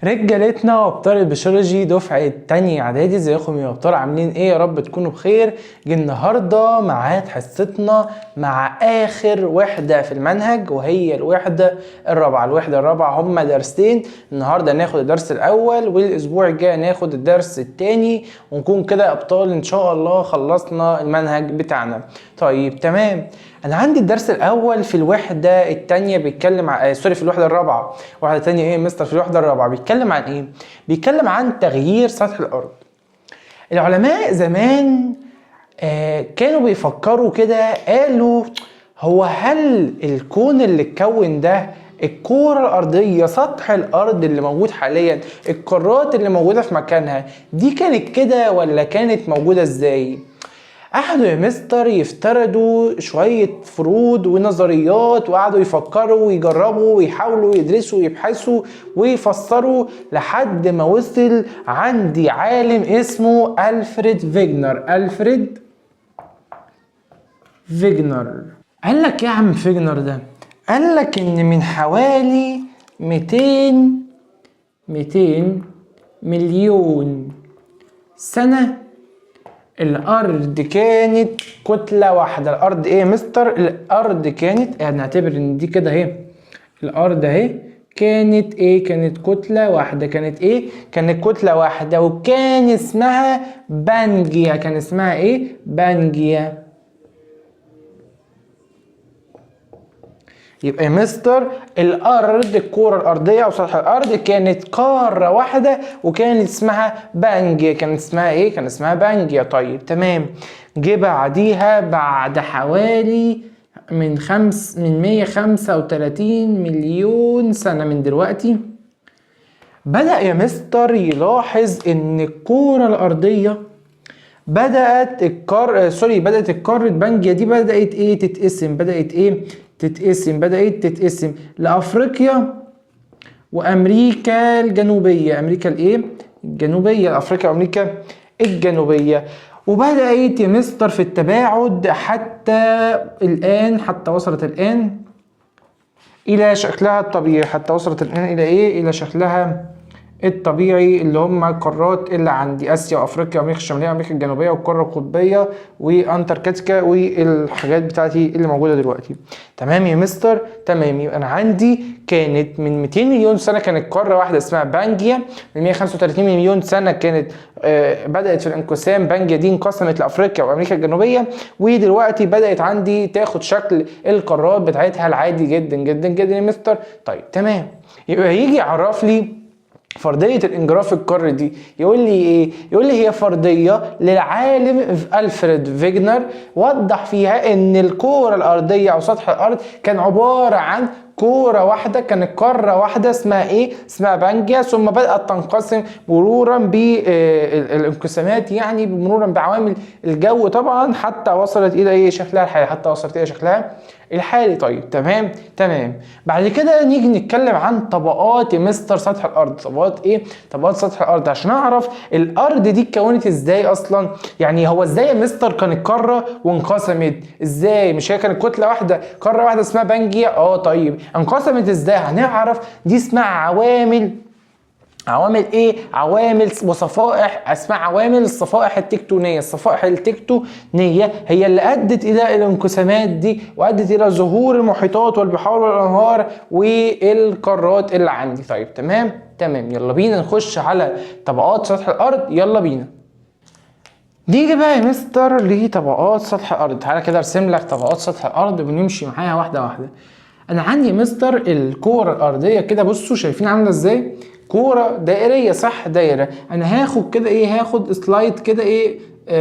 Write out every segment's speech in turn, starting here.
رجالتنا وابطال البيولوجي دفعه تانية اعدادي، ازيكم يا ابطال؟ عاملين ايه؟ يا رب تكونوا بخير. جه النهارده ميعاد حصتنا مع اخر وحده في المنهج، وهي الوحده الرابعه. الوحده الرابعه هم درسين، النهارده ناخد الدرس الاول والاسبوع الجاي ناخد الدرس الثاني، ونكون كده ابطال ان شاء الله خلصنا المنهج بتاعنا. طيب تمام، انا عندي الدرس الاول في الوحده الثانيه بيتكلم عن في الوحده الرابعه. الوحده الثانيه ايه مستر؟ في الوحده الرابعه بيتكلم عن ايه؟ بيتكلم عن تغيير سطح الارض. العلماء زمان كانوا بيفكروا كده، قالوا هو هل الكون اللي اتكون ده، الكرة الأرضية، سطح الأرض اللي موجود حاليا، القارات اللي موجودة في مكانها دي كانت كده ولا كانت موجودة ازاي؟ قعدوا يا مستر يفترضوا شوية فروض ونظريات، وقعدوا يفكروا ويجربوا ويحاولوا يدرسوا ويبحثوا ويفسروا لحد ما وصل عندي عالم اسمه ألفريد فيجنر. ألفريد فيجنر قال لك يا عم فيجنر ده؟ قال لك ان من حوالي 200 مليون سنة الارض كانت كتلة واحدة. الارض ايه يا مستر؟ الارض كانت، يعني نعتبر ان دي كده اهي الارض اهي، كانت ايه؟ كانت كتلة واحدة. كانت ايه؟ كانت كتلة واحدة، وكان اسمها بانجيا. كان اسمها ايه؟ بانجيا. يبقى يا مستر الارض، الكرة الارضية او سطح الارض، كانت قارة واحدة وكانت اسمها بانجيا. كانت اسمها ايه؟ كان اسمها بانجيا. طيب تمام، جه بعديها بعد حوالي من 135 مليون سنة من دلوقتي، بدأ يا مستر يلاحظ ان الكرة الارضية بدأت القارة بانجيا دي بدأت ايه؟ تتقسم. بدأت ايه؟ بدأت تتقسم لأفريقيا وأمريكا الجنوبية. أمريكا الإيه؟ الجنوبية. أفريقيا وأمريكا الجنوبية. وبدأت يا مستر في التباعد حتى الآن، حتى وصلت الآن إلى شكلها الطبيعي. حتى وصلت الآن إلى إيه؟ إلى شكلها الطبيعي، اللي هم القارات اللي عندي: اسيا وافريقيا وامريكا الشماليه وامريكا الجنوبيه والقاره القطبيه وانتاركتيكا والحاجات بتاعتي اللي موجوده دلوقتي. تمام يا مستر؟ تمام. يبقى انا عندي كانت من 200 مليون سنه كانت قاره واحده اسمها بانجيا. من 135 مليون سنه كانت بدات في الانقسام. بانجيا دي انقسمت لافريقيا وامريكا الجنوبيه، ودلوقتي بدات عندي تاخد شكل القارات بتاعتها العادي جدا جدا جدا يا مستر. طيب تمام، يبقى يجي يعرف لي فرضية الانجراف القاري دي، يقول لي ايه؟ يقول لي هي فرضية للعالم ألفريد فيجنر، وضح فيها ان الكرة الارضية او سطح الارض كان عبارة عن كرة واحدة، كانت قارة واحدة اسمها ايه؟ اسمها بانجيا، ثم بدأت تنقسم مرورا بالانقسامات، يعني مرورا بعوامل الجو طبعا، حتى وصلت الى ايه؟ شكلها الحالي. حتى وصلت الى شكلها الحالي. طيب تمام تمام. بعد كده نيجي نتكلم عن طبقات مستر سطح الارض. طبقات ايه؟ طبقات سطح الارض، عشان اعرف الارض دي اتكونت ازاي اصلا. يعني هو ازاي يا مستر كانت قاره وانقسمت؟ ازاي؟ مش هي كانت كتله واحده، قاره واحده اسمها بانجيا؟ طيب انقسمت ازاي؟ هنعرف دي اسمها عوامل ايه؟ عوامل وصفائح، اسمها عوامل الصفائح التكتونيه. الصفائح التكتونيه هي اللي ادت الى الانقسامات دي، وادت الى ظهور المحيطات والبحار والانهار والقارات اللي عندي. طيب تمام تمام، يلا بينا نخش على طبقات سطح الارض. يلا بينا نيجي بقى يا مستر لطبقات سطح الارض. تعالى كده ارسم لك طبقات سطح الارض ونمشي معاها واحده واحده. انا عندي يا مستر الكوره الارضيه كده، بصوا شايفين عامله ازاي؟ كوره دائريه، صح؟ دايره. انا هاخد كده ايه؟ هاخد سلايد كده ايه؟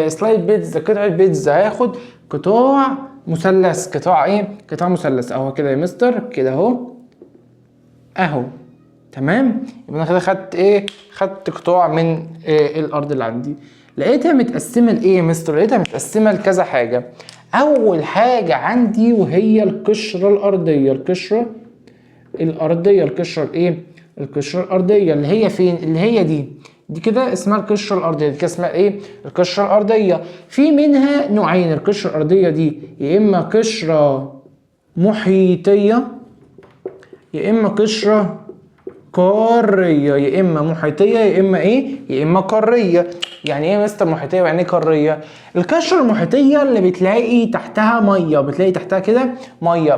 سلايد بيتزا، قطعه بيتزا. هاخد قطاع مثلث. قطاع ايه؟ قطاع مثلث اهو كده يا مستر، كده اهو. تمام، يبقى انا كده خدت ايه؟ خدت قطاع من الارض اللي عندي. لقيتها متقسمه لايه يا مستر؟ لقيتها متقسمه لكذا حاجه. اول حاجه عندي وهي القشره الارضيه. القشره الايه؟ القشره الارضيه اللي هي فين؟ اللي هي دي كده اسمها القشره الارضيه. دي كده اسمها ايه؟ القشره الارضيه. في منها نوعين القشره الارضيه دي، يا اما قشره محيطيه يا اما قشره قارية، يا اما محيطية يا اما ايه، يا اما قارية. يعني ايه يا مستر محيطية ويعني ايه قارية؟ القشرة المحيطية اللي بتلاقي تحتها مية، بتلاقي تحتها كده مية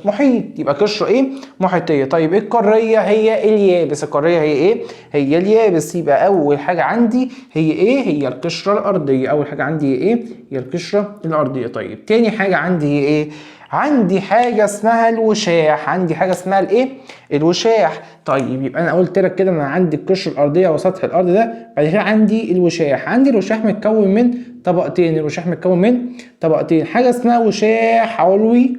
محيط، يبقى قشرة ايه، محيطية. طيب ايه القارية؟ هي اليابس. القارية هي ايه؟ هي اليابس. يبقى اول حاجة عندي هي ايه؟ هي القشرة الارضية. اول حاجة عندي هي ايه؟ هي القشرة الارضية. طيب تاني حاجة عندي هي ايه؟ عندي حاجة اسمها الوشاح. عندي حاجة اسمها الايه؟ الوشاح. طيب يبقى انا قلت لك كده انا عندي القشرة الارضية وسطح الارض ده، بعد كده عندي الوشاح. عندي الوشاح متكون من طبقتين. الوشاح متكون من طبقتين، حاجة اسمها وشاح علوي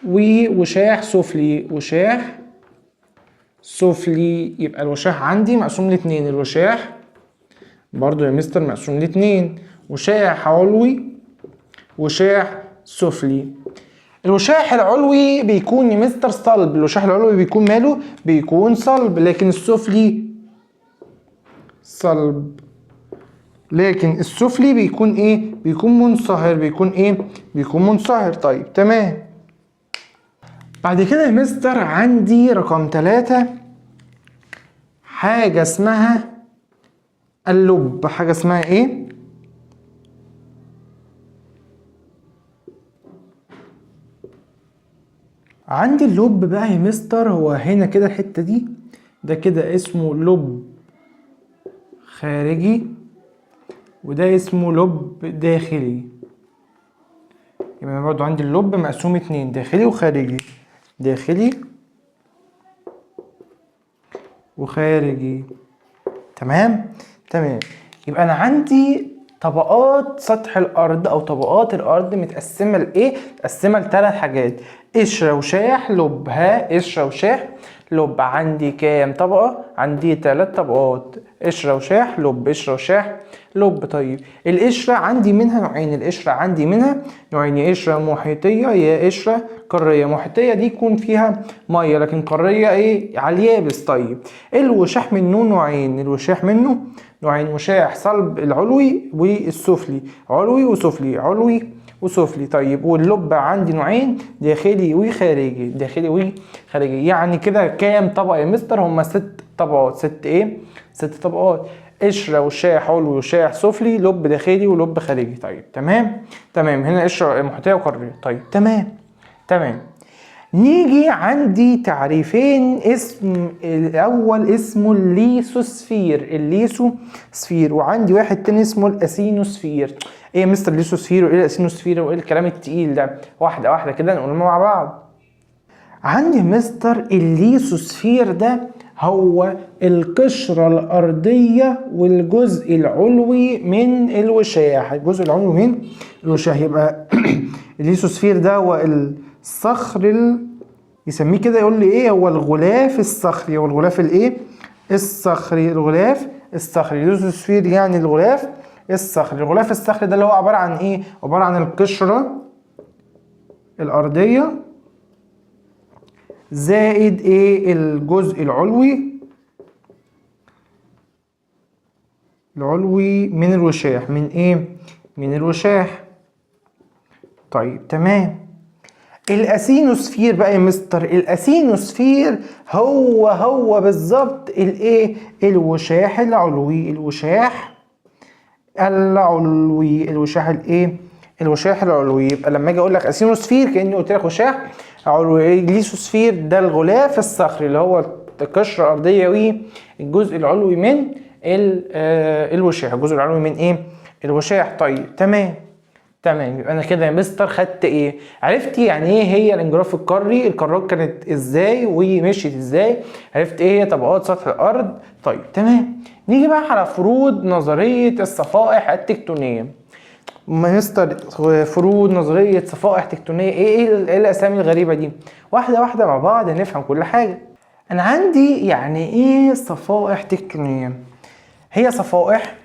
ووشاح سفلي. وشاح سفلي. يبقى الوشاح عندي مقسوم لاتنين. الوشاح برضو يا مستر مقسوم لاتنين، وشاح علوي وشاح سفلي. الوشاح العلوي بيكون يا مستر صلب. الوشاح العلوي بيكون ماله؟ بيكون صلب. لكن السفلي صلب. لكن السفلي بيكون ايه؟ بيكون منصهر. بيكون ايه؟ بيكون منصهر. طيب تمام. بعد كده يا مستر عندي رقم 3 حاجة اسمها اللب. حاجة اسمها ايه؟ عندي اللب بقى يا مستر، هو هنا كده الحتة دي، ده كده اسمه لب خارجي، وده اسمه لب داخلي. يبقى برضو عندي اللب مقسوم اتنين، داخلي وخارجي. داخلي وخارجي. تمام. تمام. يبقى انا عندي طبقات سطح الارض او طبقات الارض متقسمه لايه؟ متقسمه لثلاث حاجات: قشره وشاح لب. ها، قشره وشاح لب. عندي كام طبقه؟ عندي 3 طبقات: قشره وشاح لب، قشره وشاح لب. طيب القشره عندي منها نوعين. القشره عندي منها نوعين: يا قشره محيطيه يا قشره قاريه. محيطيه دي يكون فيها ميه، لكن قاريه ايه؟ على اليابس. طيب الوشاح منه نوعين. الوشاح منه نوعين: وشاح صلب العلوي والسفلي. علوي وسفلي، علوي وسفلي. طيب واللب عندي نوعين: داخلي وخارجي. داخلي وخارجي. يعني كده كام طبقة يا مستر؟ هما 6 طبقات. 6 ايه؟ 6 طبقات: قشرة وشاح علوي وشاح سفلي، لب داخلي ولب خارجي. طيب تمام. تمام. هنا قشرة محيطية وقارية. طيب تمام. تمام. نيجي عندي تعريفين. اسم الاول اسمه الليسوسفير. الليسوسفير. وعندي واحد تاني اسمه الاسينوسفير. ايه يا مستر الليسوسفير وايه الاسينوسفير وايه الكلام التقيل ده؟ واحده واحده كده نقول مع بعض. عندي مستر الليسوسفير ده هو القشرة الأرضية والجزء العلوي من الوشاح. الجزء العلوي من الوشاح. يبقى الليسوسفير ده هو الصخر يسميه كده، يقول لي ايه هو؟ الغلاف الصخري. هو الغلاف الايه؟ الصخري. الغلاف الصخري. الليسوسفير يعني الغلاف الصخري. الغلاف الصخري ده اللي هو عبارة عن ايه؟ عبارة عن القشرة الأرضية زائد ايه؟ الجزء العلوي من الوشاح. من ايه؟ من الوشاح. طيب تمام. الاسينوسفير بقى يا مستر، الاسينوسفير هو بالظبط الايه؟ الوشاح العلوي. الوشاح العلوي. الوشاح الايه؟ الوشاح العلوي. يبقى لما اجي اقول لك اسينوسفير كاني قلت لك وشاح علوي. الليسوسفير ده الغلاف الصخري اللي هو القشره الارضيه والجزء العلوي من الوشاح. الجزء العلوي من ايه؟ الوشاح. طيب تمام. تمام. يبقى انا كده يا مستر خدت ايه؟ عرفت يعني ايه هي الانجراف القاري، القارات كانت ازاي ومشيت ازاي، عرفت ايه هي طبقات سطح الارض. طيب تمام. نيجي بقى على فروض نظريه الصفائح التكتونيه. مستر فروض نظريه صفائح تكتونيه ايه الاسامي الغريبه دي؟ واحده واحده مع بعض نفهم كل حاجه. انا عندي يعني ايه صفائح تكتونيه؟ هي صفائح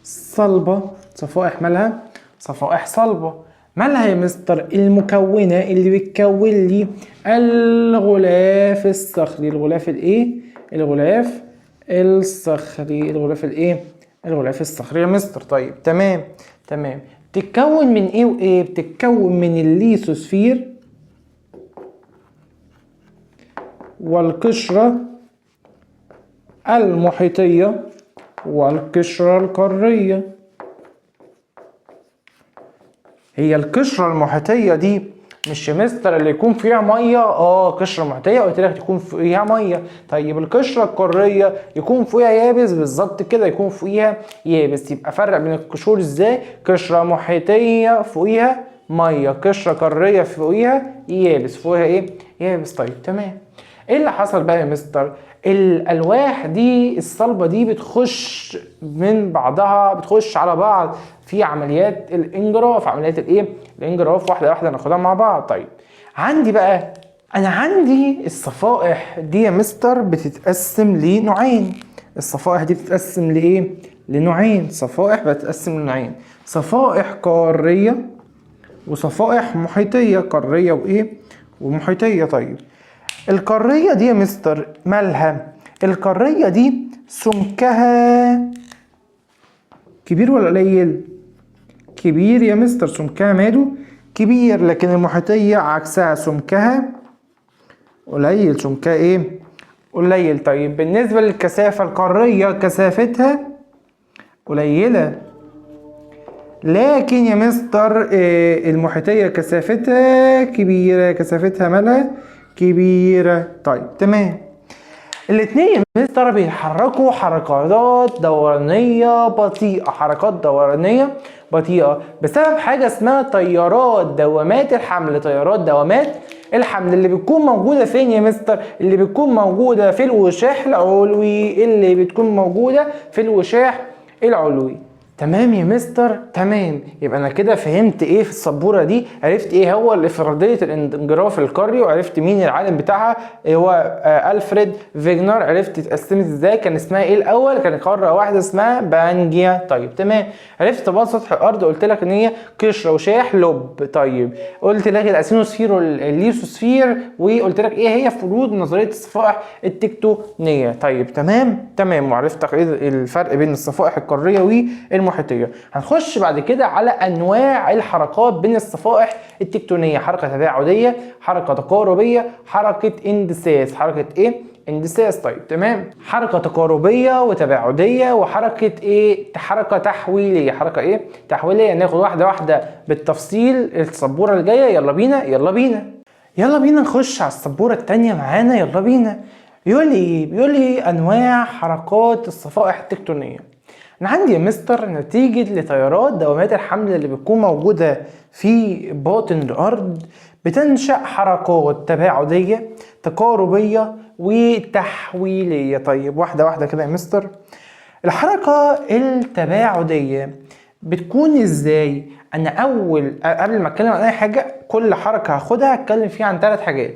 صلبة. صفائح مالها؟ صفائح صلبة. مالها يا مستر؟ المكونة اللي بتكون لي الغلاف الصخري. الغلاف الايه؟ الغلاف الصخري. الغلاف الايه؟ الغلاف الصخري يا مستر. طيب تمام. تمام. بتتكون من ايه وايه؟ بتتكون من الليثوسفير والقشرة المحيطية والقشرة القارية. هي القشرة المحيطية دي مش يا مستر اللي يكون فيها ميه؟ قشره محيطيه قلت لك يكون فيها ميه. طيب القشره القاريه يكون فيها يابس؟ بالظبط كده، يكون فيها يابس. يبقى فرق بين القشور ازاي؟ قشره محيطيه فوقيها ميه، قشره قاريه فوقيها يابس. فوقيها ايه؟ يابس. طيب تمام. ايه اللي حصل بقى يا مستر؟ الالواح دي الصلبه دي بتخش من بعضها، بتخش على بعض في عمليات الانجراف. عمليات الايه؟ الانجراف. واحده واحده ناخدها مع بعض. طيب عندي بقى، انا عندي الصفائح دي يا مستر بتتقسم لنوعين. الصفائح دي بتتقسم لايه؟ لنوعين. صفائح بتتقسم لنوعين، صفائح قاريه وصفائح محيطيه. قاريه وايه؟ ومحيطيه. طيب القارية دي يا مستر مالها؟ القارية دي سمكها كبير ولا قليل؟ كبير يا مستر. سمكها ماله؟ كبير. لكن المحيطية عكسها، سمكها قليل. سمكها ايه؟ قليل. طيب بالنسبة للكثافة، القارية كثافتها قليلة، لكن يا مستر المحيطية كثافتها كبيرة. كثافتها مالها؟ كبيرة. طيب تمام. الاتنين يا مستر بيتحركوا حركات دورانية بطيئة، حركات دورانية بطيئة بسبب حاجة اسمها تيارات دوامات الحمل. تيارات دوامات الحمل اللي بتكون موجودة فين يا مستر؟ اللي بتكون موجودة في الوشاح العلوي. اللي بتكون موجودة في الوشاح العلوي. تمام يا مستر، تمام. يبقى انا كده فهمت ايه في السبوره دي، عرفت ايه هو الافراديه الانجراف القاري، وعرفت مين العالم بتاعها هو الفريد فيجنر. عرفت اتقسمت ازاي، كان اسمها ايه الاول؟ كانت قاره واحده اسمها بانجيا. طيب تمام. عرفت طبقات سطح الارض، قلت لك ان هي قشره وشاح لب. طيب قلت لك الاسينوسفير والليثوسفير، وقلت لك ايه هي فروض نظريه الصفائح التكتونيه. طيب تمام. وعرفت ايه الفرق بين الصفائح القاريه والمحيطيه. هنخش بعد كده على انواع الحركات بين الصفائح التكتونيه. حركه تباعديه، حركه تقاربيه، حركه اندساس. حركه ايه؟ اندساس. طيب تمام. حركه تقاربيه وتباعديه وحركه ايه؟ حركه تحويليه. حركه ايه؟ تحويليه. ناخد واحده واحده بالتفصيل السبوره الجايه. يلا بينا نخش على السبوره الثانيه معانا. يلا بينا. بيقول لي انواع حركات الصفائح التكتونيه. انا عندي يا مستر نتيجة لتيارات دوامات الحمل اللي بتكون موجودة في باطن الارض بتنشأ حركات تباعدية، تقاربية، وتحويلية. طيب واحدة واحدة كده يا مستر. الحركة التباعدية بتكون ازاي؟ انا قبل ما اتكلم عن اي حاجة، كل حركة هاخدها هتكلم فيها عن 3 حاجات: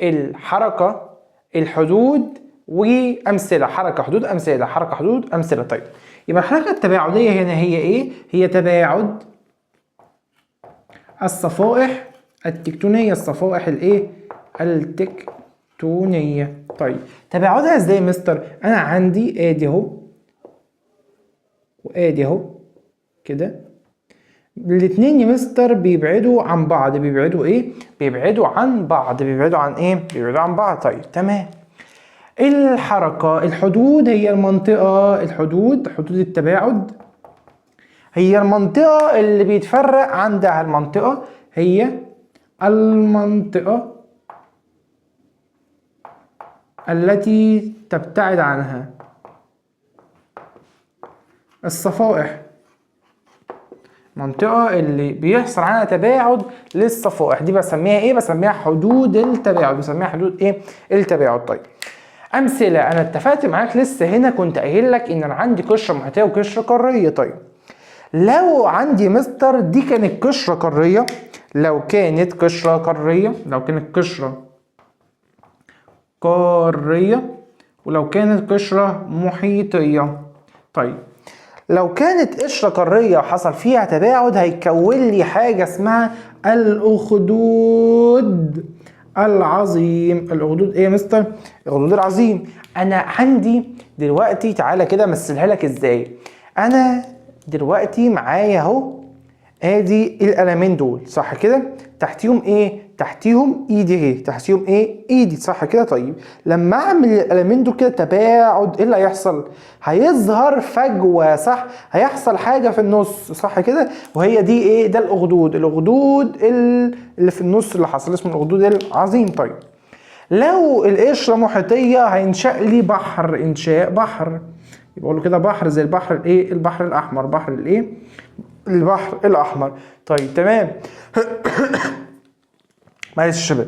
الحركة، الحدود، وامثله. حركه، حدود، امثله. حركه، حدود، امثله. طيب يبقى الحركه التباعديه هنا هي ايه؟ هي تباعد الصفائح التكتونيه. الصفائح الايه؟ التكتونيه. طيب تباعدها ازاي يا مستر؟ انا عندي ادي اهو وادي اهو كده. الاتنين يا مستر بيبعدوا عن بعض. بيبعدوا ايه؟ بيبعدوا عن بعض. بيبعدوا عن ايه؟ بيبعدوا عن بعض. طيب تمام. الحركة، الحدود هي المنطقة، حدود التباعد هي المنطقة اللي بيتفرق عندها. المنطقة هي المنطقة التي تبتعد عنها الصفائح. منطقة اللي بيحصل عنها تباعد للصفائح دي بسميها ايه؟ بسميها حدود التباعد. بسميها حدود ايه؟ التباعد. طيب امثله. انا اتفقت معاك لسه هنا كنت قايل لك ان انا عندي قشره محيطيه وقشره قاريه. طيب لو عندي مستر دي كانت قشره قاريه، لو كانت قشره قاريه، ولو كانت قشره محيطيه. طيب لو كانت قشره قاريه وحصل فيها تباعد هيكون لي حاجه اسمها الاخدود العظيم. الاخدود ايه يا مستر؟ الاخدود العظيم. انا عندي دلوقتي، تعالى كده امثلها لك ازاي. انا دلوقتي معايا اهو ادي القلمين دول صح كده، تحتيهم ايه؟ تحتيهم ايدي اهي، تحتيهم ايه؟ ايدي صح كده. طيب لما اعمل القلمين دول كده تباعد ايه اللي هيحصل؟ هيظهر فجوه صح، هيحصل حاجه في النص صح كده، وهي دي ايه؟ ده الاخدود، الاخدود اللي في النص اللي حصل اسمه الاخدود العظيم. طيب لو القشره محيطيه هينشأ لي بحر، انشاء بحر، يبقى له كده بحر زي البحر الايه؟ البحر الاحمر، بحر الايه؟ البحر الاحمر. طيب تمام. معلش يا شباب،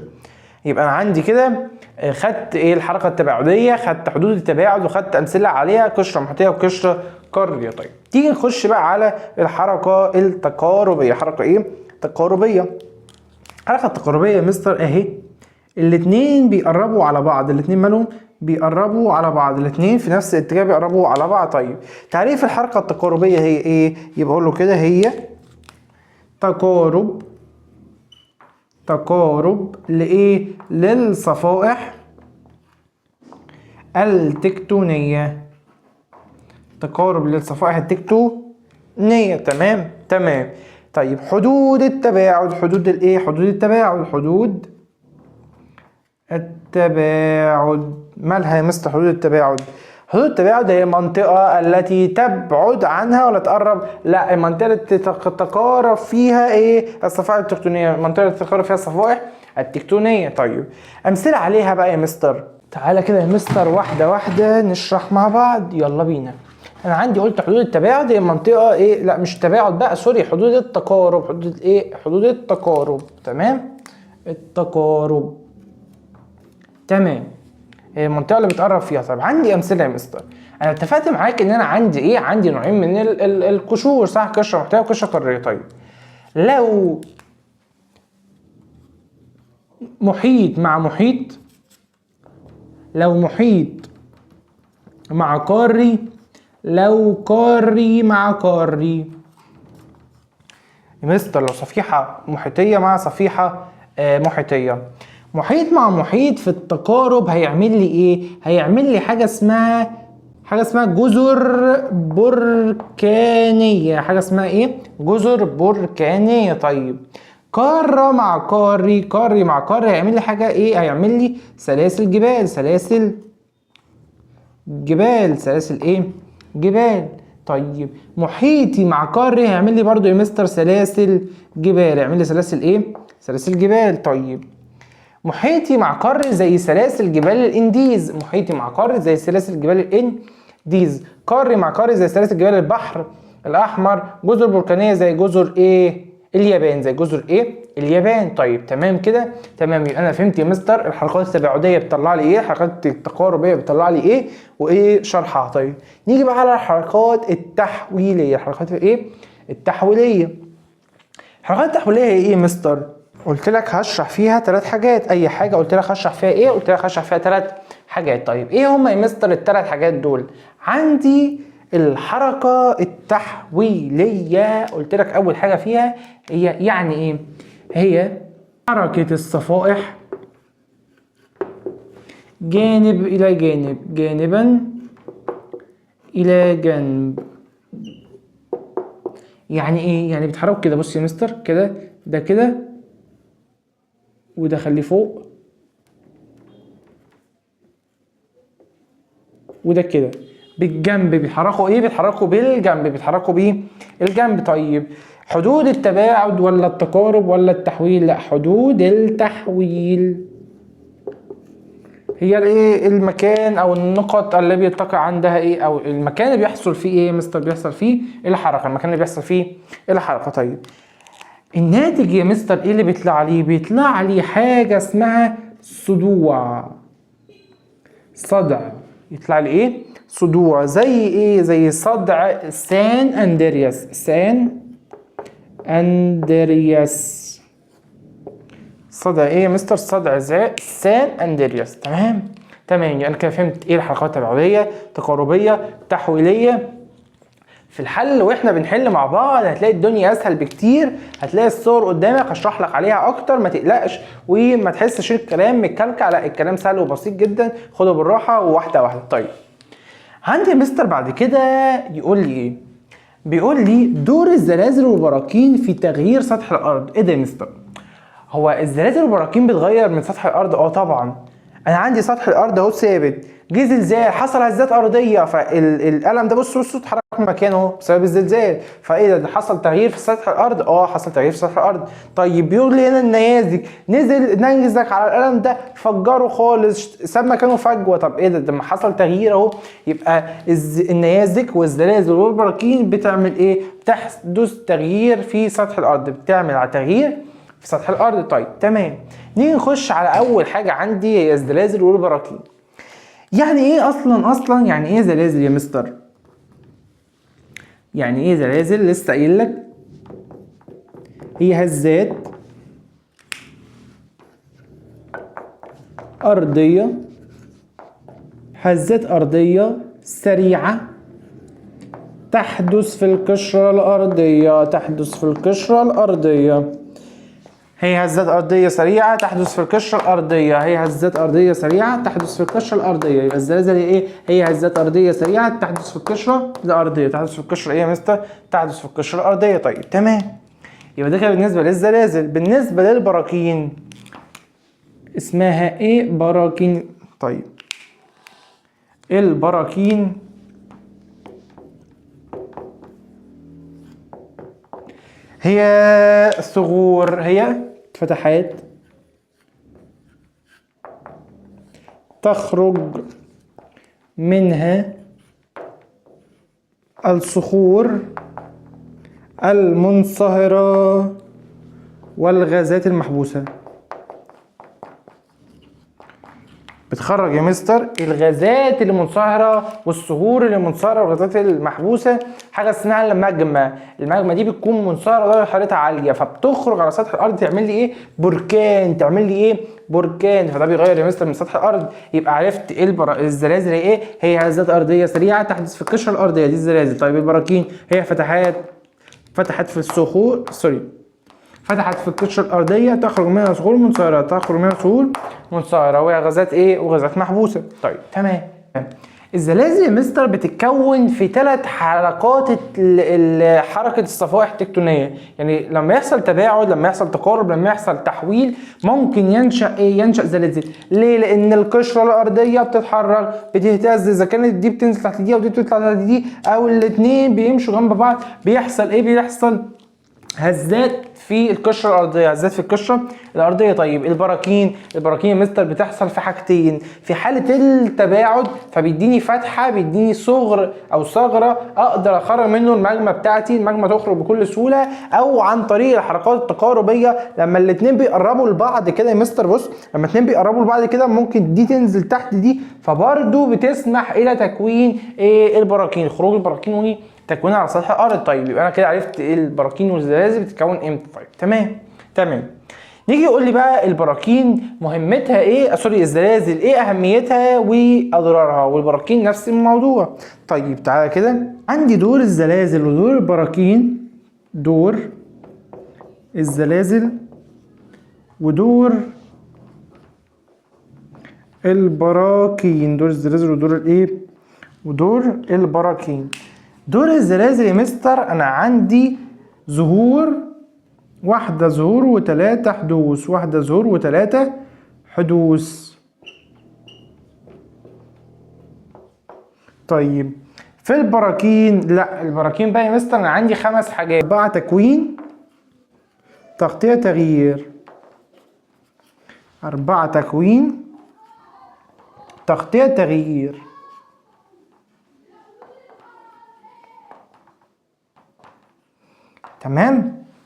يبقى انا عندي كده خدت ايه؟ الحركه التباعديه، خدت حدود التباعد، وخدت امثله عليها قشره محيطيه وقشره قاريه. طيب تيجي نخش بقى على الحركه التقاربيه. حركه ايه؟ تقاربيه. الحركه التقاربيه يا مستر اهي، الاتنين بيقربوا على بعض، الاتنين مالهم؟ بيقربوا على بعض، الاتنين في نفس الاتجاه بيقربوا على بعض. طيب تعريف الحركه التقاربيه هي ايه؟ يبقى اقول له كده هي تقارب، تقارب لايه؟ للصفائح التكتونية، تقارب للصفائح التكتونية. تمام تمام. طيب حدود التباعد، حدود الايه؟ حدود التباعد، حدود التباعد مالها يا مستر حدود التباعد؟ حدود التباعد هي المنطقة التي تبعد عنها ولا تقرب؟ لا، المنطقة التي تتقارب فيها ايه؟ الصفائح التكتونية، المنطقة التي تتقارب فيها الصفائح التكتونية. طيب أمثلة عليها بقى يا مستر. تعالى كده يا مستر واحدة واحدة نشرح مع بعض، يلا بينا. أنا عندي قلت حدود التباعد هي المنطقة ايه؟ لا مش التباعد بقى، سوري، حدود التقارب، حدود الايه؟ حدود التقارب. تمام؟ التقارب. تمام، المنطقه اللي بتقرب فيها. طب عندي امثله يا مستر. انا اتفقت معاك ان انا عندي ايه؟ عندي نوعين من القشور صح، قشره محيطيه وقشره قاريه. طيب لو محيط مع محيط، لو محيط مع قاري، لو قاري مع قاري يا مستر، لو صفيحه محيطيه مع صفيحه محيطيه، محيط مع محيط في التقارب هيعمل لي ايه؟ هيعمل لي حاجه اسمها جزر بركانيه. حاجه اسمها ايه؟ جزر بركانيه. طيب قاره مع قاري، قاري مع قاري هيعمل لي حاجه ايه؟ هيعمل لي سلاسل جبال، سلاسل جبال، سلاسل ايه؟ جبال. طيب محيطي مع قاري هيعمل لي برضو يا مستر سلاسل جبال، هيعمل لي سلاسل ايه؟ سلاسل جبال. طيب محيطي مع قاري زي سلاسل جبال الانديز، محيطي مع قاري زي سلاسل جبال الانديز، قاري مع قاري زي سلاسل جبال البحر الاحمر، جزر بركانيه زي جزر ايه؟ اليابان، زي جزر ايه؟ اليابان. طيب تمام كده، تمام. يبقى انا فهمت يا مستر الحركات التباعديه بتطلع لي ايه، الحركات التقاربيه بتطلع لي ايه، وايه شرحها. طيب نيجي بقى على الحركات التحويليه. الحركات ايه؟ التحويليه. الحركات التحويليه هي ايه يا مستر؟ قلت لك هشرح فيها 3 حاجات. اي حاجه قلت لك هشرح فيها ايه؟ قلت لك هشرح فيها 3 حاجات. طيب ايه هما يا مستر ال3 حاجات دول؟ عندي الحركه التحويليه، قلت لك اول حاجه فيها هي يعني ايه؟ هي حركه الصفائح جانب الى جانب، جانبا الى جنب. يعني ايه؟ يعني بيتحركوا كده، بص يا مستر كده، ده كده وده خليه فوق، وده كده بالجنب. بيتحركوا ايه؟ بيتحركوا بالجنب، بيتحركوا بالجنب. طيب حدود التباعد ولا التقارب ولا التحويل؟ لا، حدود التحويل هي الايه؟ المكان او النقط اللي بيلتقي عندها ايه، او المكان اللي بيحصل فيه ايه يا مستر؟ بيحصل فيه الحركه، المكان اللي بيحصل فيه الحركه. طيب الناتج يا مستر ايه اللي بيطلع لي؟ بيطلع لي حاجه اسمها صدوع، صدع. يطلع لي ايه؟ صدوع. زي ايه؟ زي صدع سان اندرياس، سان اندرياس. صدع ايه يا مستر؟ صدع زي سان اندرياس. تمام تمام. يعني انا كده فهمت ايه الحركات التباعديه، تقاربيه، تحويليه. في الحل واحنا بنحل مع بعض هتلاقي الدنيا اسهل بكتير، هتلاقي الصور قدامك هشرح لك عليها اكتر، ما تقلقش وما تحسش الكلام متكلكع، لا الكلام سهل وبسيط جدا، خده بالراحه وواحده واحده. طيب عندي مستر بعد كده يقول لي ايه؟ بيقول لي دور الزلازل والبراكين في تغيير سطح الارض. ايه ده يا مستر؟ هو الزلازل والبراكين بتغير من سطح الارض؟ طبعا. انا عندي سطح الارض اهو ثابت، جه زلزال حصل هزات ارضيه، فالقلم ده بص اتحرك من مكانه اهو بسبب الزلزال. فايه ده حصل تغيير في سطح الارض؟ حصل تغيير في سطح الارض. طيب بيقول لي هنا النيازك، نزل نيزك على القلم ده فجره خالص، ساب مكانه فجوه. طب ايه ده؟ لما حصل تغيير اهو، يبقى النيازك والزلازل والبراكين بتعمل ايه؟ بتحدث تغيير في سطح الارض، بتعمل على تغيير في سطح الارض. طيب تمام، نيجي نخش على اول حاجه عندي هي الزلازل والبراكين. يعني ايه اصلا يعني ايه زلازل يا مستر؟ يعني ايه زلازل؟ لسه قايل لك هي هزات ارضيه، هزات ارضيه سريعه تحدث في القشره الارضيه، تحدث في القشره الارضيه. هي هزات أرضية سريعة تحدث في القشرة الأرضية، هي هزات أرضية سريعة تحدث في القشرة الأرضية. يبقى الزلازل إيه؟ هي هزات أرضية سريعة تحدث في القشرة الأرضية. تحدث في القشرة إيه يا مستر؟ تحدث في القشرة الأرضية. طيب تمام، يبقى ده كده بالنسبة للزلازل. بالنسبة للبراكين اسمها إيه؟ براكين. طيب البراكين هي ثغور، هي فتحات تخرج منها الصخور المنصهرة والغازات المحبوسة. بتخرج يا مستر الغازات اللي منصهره والصخور اللي منصهره والغازات المحبوسه، حاجه اسمها الماجما. الماجما دي بتكون منصهره درجه حرارتها عاليه، فبتخرج على سطح الارض تعمل لي ايه؟ بركان. تعمل لي ايه؟ بركان. فده بيغير يا مستر من سطح الارض. يبقى عرفت ايه الزلازل ايه؟ هي هزات ارضيه سريعه تحدث في القشره الارضيه، دي الزلازل. طيب البراكين هي فتحت في الصخور، فتحت في القشرة الأرضية تخرج منها صخور منصهرة، تخرج منها صخور منصهرة وهي غازات إيه؟ وغازات محبوسة. طيب تمام. الزلازل يا مستر بتتكون في 3 حلقات حركة الصفائح التكتونية. يعني لما يحصل تباعد، لما يحصل تقارب، لما يحصل تحويل، ممكن ينشأ زلازل. ليه؟ لأن القشرة الأرضية بتتحرك، بتهتز، إذا كانت دي بتنزل تحت دي ودي بتطلع تحت دي، أو الاتنين بيمشوا جنب بعض، بيحصل إيه؟ بيحصل هزات في القشره الارضيه، هزات في القشره الارضيه. طيب البراكين يا مستر بتحصل في حاجتين: في حاله التباعد فبيديني فتحه، بيديني صغر او ثغره اقدر اخرج منه الماجما بتاعتي، الماجما تخرج بكل سهوله، او عن طريق الحركات التقاربيه لما الاثنين بيقربوا لبعض كده يا مستر. بص، لما الاثنين بيقربوا لبعض كده ممكن دي تنزل تحت دي، فبرضه بتسمح الى تكوين البراكين، خروج البراكين تكوينها على سطح الارض. طيب يبقى انا كده عرفت ايه البراكين والزلازل بتتكون امتى. طيب تمام. نيجي يقول لي بقى البراكين مهمتها ايه؟ الزلازل ايه اهميتها واضرارها، والبراكين نفس الموضوع. طيب تعالى كده، عندي دور الزلازل ودور البراكين. دور الزلازل ودور البراكين. دور الزلازل ودور الايه؟ ودور البراكين. دور الزلازل يا مستر انا عندي ظهور، واحدة ظهور و3 حدوث، واحدة ظهور و3 حدوث. طيب في البراكين، لا البراكين بقى يا مستر انا عندي 5 حاجات: 4 تكوين، تغطية، تغيير. 4 تكوين، تغطية، تغيير.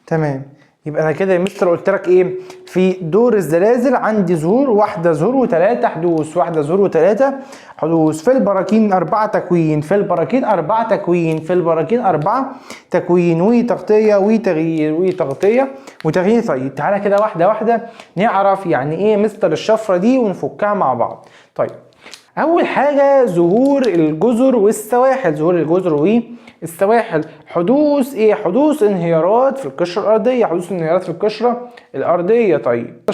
تمام. يبقى انا كده يا مستر قلت لك ايه؟ في دور الزلازل عندي ظهور، واحده ظهور و3 حدوث، واحده ظهور و3 حدوث. في البراكين 4 تكوين، في البراكين 4 تكوين، في البراكين 4 تكوين، وتغطيه وتغيير، وتغطيه وتغيير. طيب تعالى كده واحده واحده نعرف يعني ايه مستر الشفره دي ونفكها مع بعض. طيب اول حاجه ظهور الجزر والسواحل، ظهور الجزر والسواحل. حدوث ايه؟ حدوث انهيارات في القشره الارضيه، حدوث انهيارات في القشره الارضيه. طيب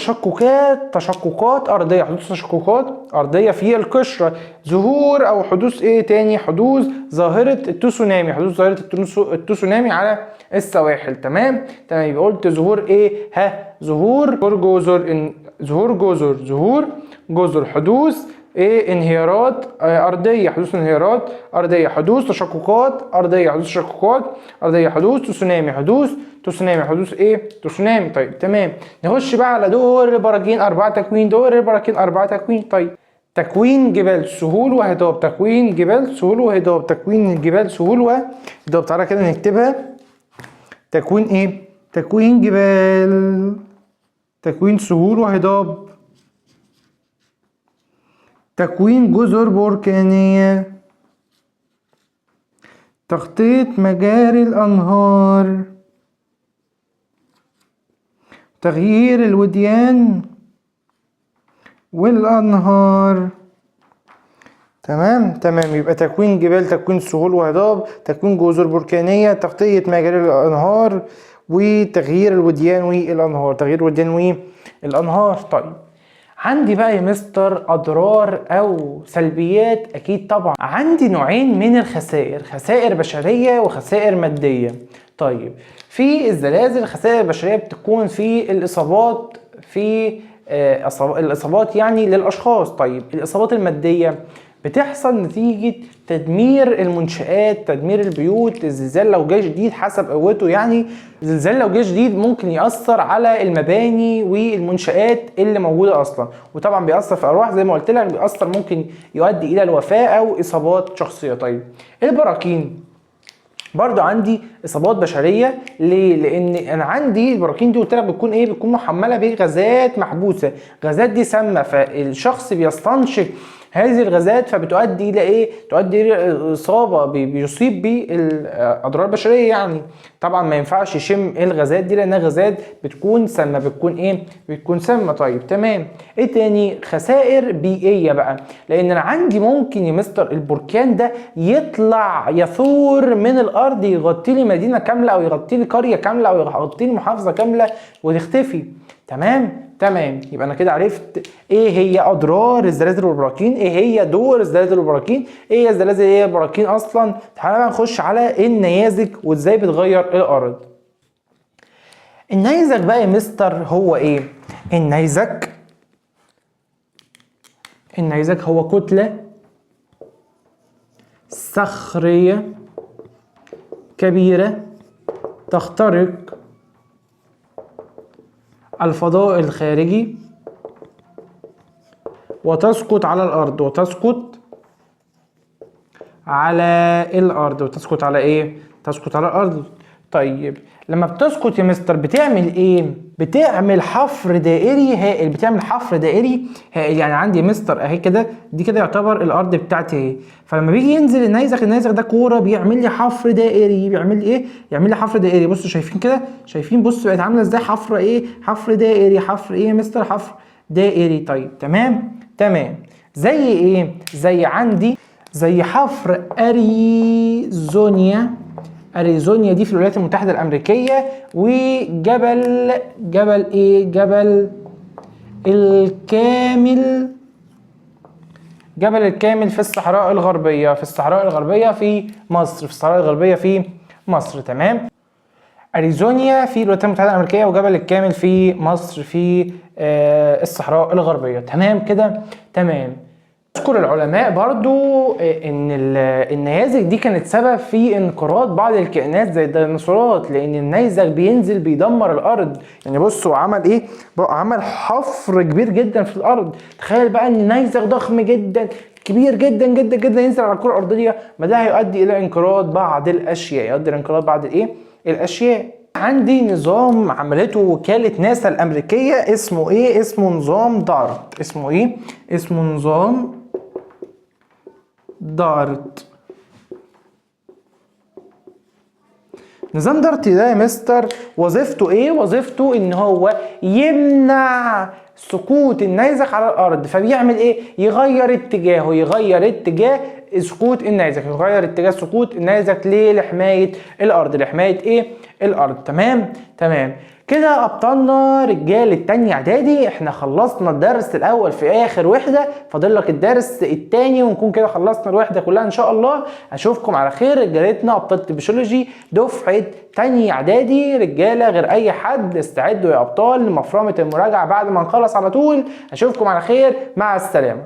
تشققات ارضيه، حدوث تشققات ارضيه في القشره. ظهور او حدوث ايه تاني؟ حدوث ظاهره التسونامي، حدوث ظاهره التسونامي على السواحل. تمام تمام. يبقى قلت ظهور ايه؟ ظهور جزر، ظهور جزر، حدوث ايه؟ انهيارات ارضيه، حدوث انهيارات ارضيه، حدوث تشققات ارضيه، حدوث تشققات ارضيه، حدوث تسونامي، حدوث تسونامي، حدوث ايه؟ تسونامي. طيب تمام. نخش بقى على دور البراكين 4 تكوين. دور البراكين 4 تكوين. طيب تكوين جبال سهول وهضاب، تكوين جبال سهول وهضاب، تكوين جبال سهول وهضاب. تعالى كده نكتبها. تكوين ايه؟ تكوين جبال، تكوين سهول وهضاب، تكوين جزر بركانية، تخطيط مجاري الأنهار، تغيير الوديان والأنهار. تمام تمام. يبقى تكوين جبال، تكوين سهول وهضاب، تكوين جزر بركانية، تخطيط مجاري الأنهار، وتغيير الوديان والأنهار، تغيير الوديان والأنهار. طيب عندي بقى يا مستر اضرار او سلبيات. اكيد طبعا عندي نوعين من الخسائر، خسائر بشريه وخسائر ماديه. طيب في الزلازل خسائر بشريه بتكون في الاصابات، في الاصابات يعني للاشخاص. طيب الاصابات الماديه بتحصل نتيجة تدمير المنشآت، تدمير البيوت. الزلزال لو جه شديد حسب قوته، يعني الزلزال لو جه شديد ممكن يأثر على المباني والمنشآت اللي موجودة أصلا، وطبعا بيأثر في أرواح زي ما قلت لك، بيأثر ممكن يؤدي إلى الوفاة أو إصابات شخصية. طيب البراكين برضو عندي اصابات بشريه. ليه؟ لان انا عندي البراكين دي قلت لك بتكون ايه؟ بتكون محمله بغازات محبوسه، غازات دي سامه، فالشخص بيستنشق هذه الغازات فبتؤدي الى ايه؟ تؤدي الى اصابه، بيصيب بالاضرار البشريه يعني. طبعا ما ينفعش يشم الغازات دي لانها غازات بتكون سامه، بتكون ايه؟ بتكون سامه. طيب تمام. ايه تاني؟ خسائر بيئيه بقى، لان انا عندي ممكن يا مستر البركان ده يطلع يثور من الارض، يغطي لي مدينه كامله او يغطي لي قريه كامله او يغطي لي محافظه كامله وتختفي. تمام تمام. يبقى انا كده عرفت ايه هي اضرار الزلازل والبراكين، ايه هي دور الزلازل والبراكين، ايه هي الزلازل، ايه هي البراكين اصلا. تعالى بقى نخش على النيازك وازاي بتغير الارض. النيزك بقى يا مستر هو ايه؟ النيزك هو كتلة صخرية كبيرة تخترق الفضاء الخارجي وتسقط على الأرض، وتسقط على الأرض، وتسقط على إيه؟ تسقط على الأرض. طيب لما بتسقط يا مستر بتعمل إيه؟ بتعمل حفر دائري هائل، بتعمل حفر دائري هائل. يعني عندي يا مستر أهي كده، دي كده يعتبر الأرض بتاعتي أهي. فلما بيجي ينزل النيزك ده كورة بيعمل لي حفر دائري، بيعمل لي إيه؟ يعمل لي حفر دائري. بصوا شايفين كده؟ شايفين؟ بصوا بقت عاملة إزاي؟ حفر إيه؟ حفر دائري. حفر إيه يا مستر؟ حفر دائري. طيب تمام تمام. زي إيه؟ زي عندي زي حفر أريزونيا. أريزونيا دي في الولايات المتحدة الأمريكية، وجبل إيه؟ جبل الكامل. جبل الكامل في الصحراء الغربية، في الصحراء الغربية في مصر، في الصحراء الغربية في مصر. تمام. أريزونيا في الولايات المتحدة الأمريكية، وجبل الكامل في مصر في الصحراء الغربية. تمام كده؟ تمام. يذكر العلماء برضو ان النيازك دي كانت سبب في انقراض بعض الكائنات زي الديناصورات، لان النيزك بينزل بيدمر الارض. يعني بصوا عمل ايه؟ عمل حفر كبير جدا في الارض. تخيل بقى ان النيزك ضخم جدا، كبير جدا جدا جدا، ينزل على الكره الارضيه، ما ده هيؤدي الى انقراض بعض الاشياء، يؤدي الى انقراض بعض الايه؟ الاشياء. عندي نظام عملته وكالة ناسا الأمريكية اسمه إيه؟ اسمه نظام دارت. اسمه إيه؟ اسمه نظام دارت. نظام دارتي ده يا مستر وظيفته ايه؟ وظيفته ان هو يمنع سقوط النيزك على الارض. فبيعمل ايه؟ يغير اتجاهه، يغير اتجاه سقوط النيزك، يغير اتجاه سقوط النيزك ليه؟ لحمايه الارض. لحمايه ايه؟ الارض. تمام تمام كده ابطالنا رجال التانية اعدادي. احنا خلصنا الدرس الاول في اخر وحدة، فاضل لك الدرس التاني ونكون كده خلصنا الوحدة كلها ان شاء الله. اشوفكم على خير رجالتنا ابطال البيولوجي دفعة تانية اعدادي، رجالة غير اي حد. استعدوا يا ابطال لمفرمة المراجعة بعد ما نخلص على طول. اشوفكم على خير، مع السلامة.